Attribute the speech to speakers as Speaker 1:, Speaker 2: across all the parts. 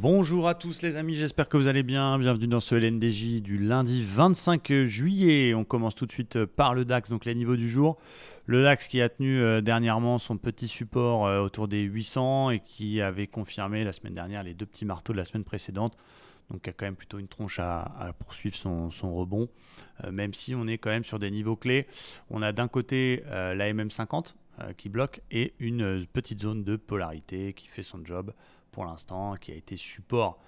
Speaker 1: Bonjour à tous les amis, j'espère que vous allez bien. Bienvenue dans ce LNDJ du lundi 25 juillet. On commence tout de suite par le DAX, donc les niveaux du jour. Le DAX qui a tenu dernièrement son petit support autour des 800 et qui avait confirmé la semaine dernière les deux petits marteaux de la semaine précédente. Donc il y a quand même plutôt une tronche à poursuivre son rebond, même si on est quand même sur des niveaux clés. On a d'un côté la MM50 qui bloque et une petite zone de polarité qui fait son job pour l'instant, qui a été support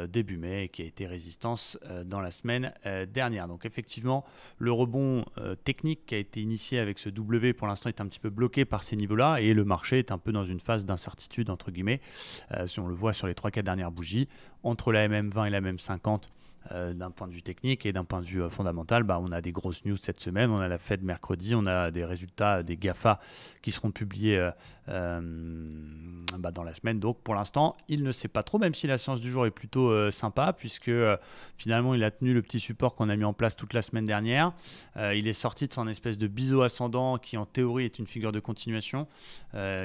Speaker 1: début mai et qui a été résistance dans la semaine dernière. Donc effectivement, le rebond technique qui a été initié avec ce W pour l'instant est un petit peu bloqué par ces niveaux-là et le marché est un peu dans une phase d'incertitude entre guillemets. Si on le voit sur les 3-4 dernières bougies, entre la MM20 et la MM50, d'un point de vue technique et d'un point de vue fondamental, on a des grosses news cette semaine. On a la Fed mercredi, on a des résultats des GAFA qui seront publiés dans la semaine. Donc pour l'instant, il ne sait pas trop, même si la séance du jour est plutôt sympa, puisque finalement il a tenu le petit support qu'on a mis en place toute la semaine dernière. Il est sorti de son espèce de biseau ascendant qui en théorie est une figure de continuation,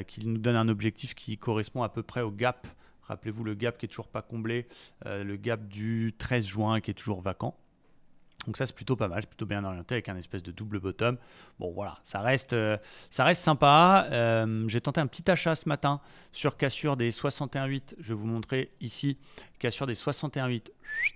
Speaker 1: qui nous donne un objectif qui correspond à peu près au gap. Rappelez-vous le gap qui est toujours pas comblé, le gap du 13 juin qui est toujours vacant. Donc ça c'est plutôt pas mal, c'est plutôt bien orienté avec un espèce de double bottom. Bon voilà, ça reste sympa. J'ai tenté un petit achat ce matin sur cassure des 61,8. Je vais vous montrer ici, cassure des 61,8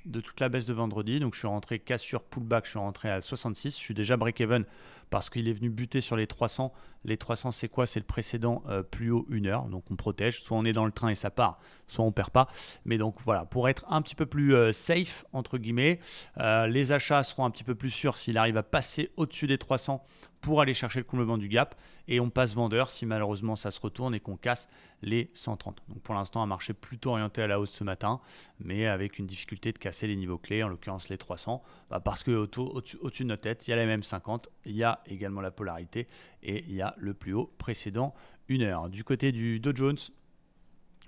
Speaker 1: de toute la baisse de vendredi. Donc je suis rentré cassure pullback, je suis rentré à 66. Je suis déjà break-even parce qu'il est venu buter sur les 300. Les 300 c'est quoi? C'est le précédent plus haut 1 heure. Donc on protège, soit on est dans le train et ça part, soit on perd pas. Mais donc voilà, pour être un petit peu plus safe entre guillemets, les achats seront un petit peu plus sûrs s'il arrive à passer au-dessus des 300 pour aller chercher le comblement du gap, et on passe vendeur si malheureusement ça se retourne et qu'on casse les 130. Donc pour l'instant un marché plutôt orienté à la hausse ce matin, mais avec une difficulté de casser les niveaux clés, en l'occurrence les 300, parce que au-dessus de notre tête il y a la MM50, il y a également la polarité et il y a le plus haut précédent 1 heure. Du côté du Dow Jones,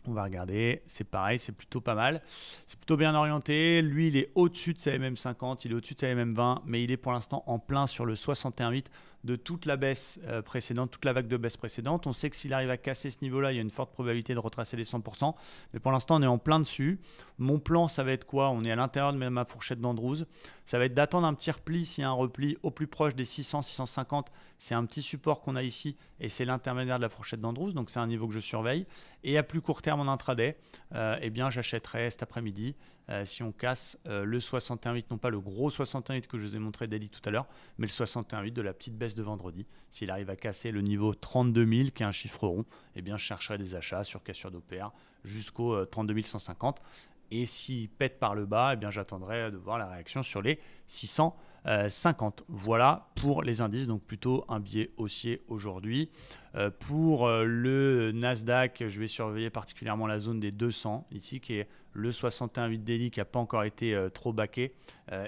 Speaker 1: on va regarder, c'est pareil, c'est plutôt pas mal. C'est plutôt bien orienté. Lui, il est au-dessus de sa MM50, il est au-dessus de sa MM20, mais il est pour l'instant en plein sur le 61,8 de toute la baisse précédente, toute la vague de baisse précédente. On sait que s'il arrive à casser ce niveau-là, il y a une forte probabilité de retracer les 100%. Mais pour l'instant, on est en plein dessus. Mon plan, ça va être quoi? On est à l'intérieur de ma fourchette d'Andrews. Ça va être d'attendre un petit repli. S'il y a un repli au plus proche des 600, 650, c'est un petit support qu'on a ici et c'est l'intermédiaire de la fourchette d'Andrews. Donc c'est un niveau que je surveille. Et à plus court terme en intraday, j'achèterai cet après-midi si on casse le 61,8, non pas le gros 61,8 que je vous ai montré daily tout à l'heure, mais le 61,8 de la petite baisse de vendredi. S'il arrive à casser le niveau 32 000, qui est un chiffre rond, je chercherai des achats sur cassure d'OPR jusqu'au 32 150. Et s'il pète par le bas, j'attendrai de voir la réaction sur les 650. Voilà pour les indices, donc plutôt un biais haussier aujourd'hui. Pour le Nasdaq, je vais surveiller particulièrement la zone des 200, ici qui est le 61,8 daily qui n'a pas encore été trop baqué,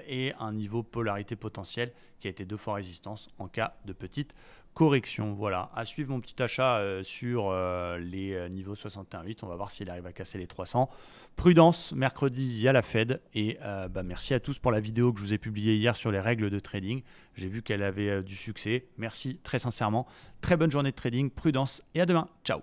Speaker 1: et un niveau polarité potentielle qui a été 2 fois résistance en cas de petite correction. Voilà, à suivre mon petit achat sur les niveaux 61,8. On va voir s'il arrive à casser les 300. Prudence, mercredi, il y a la Fed. Et merci à tous pour la vidéo que je vous ai publiée hier sur les règles de trading. J'ai vu qu'elle avait du succès. Merci très sincèrement. Très bonne journée de trading, prudence et à demain. Ciao.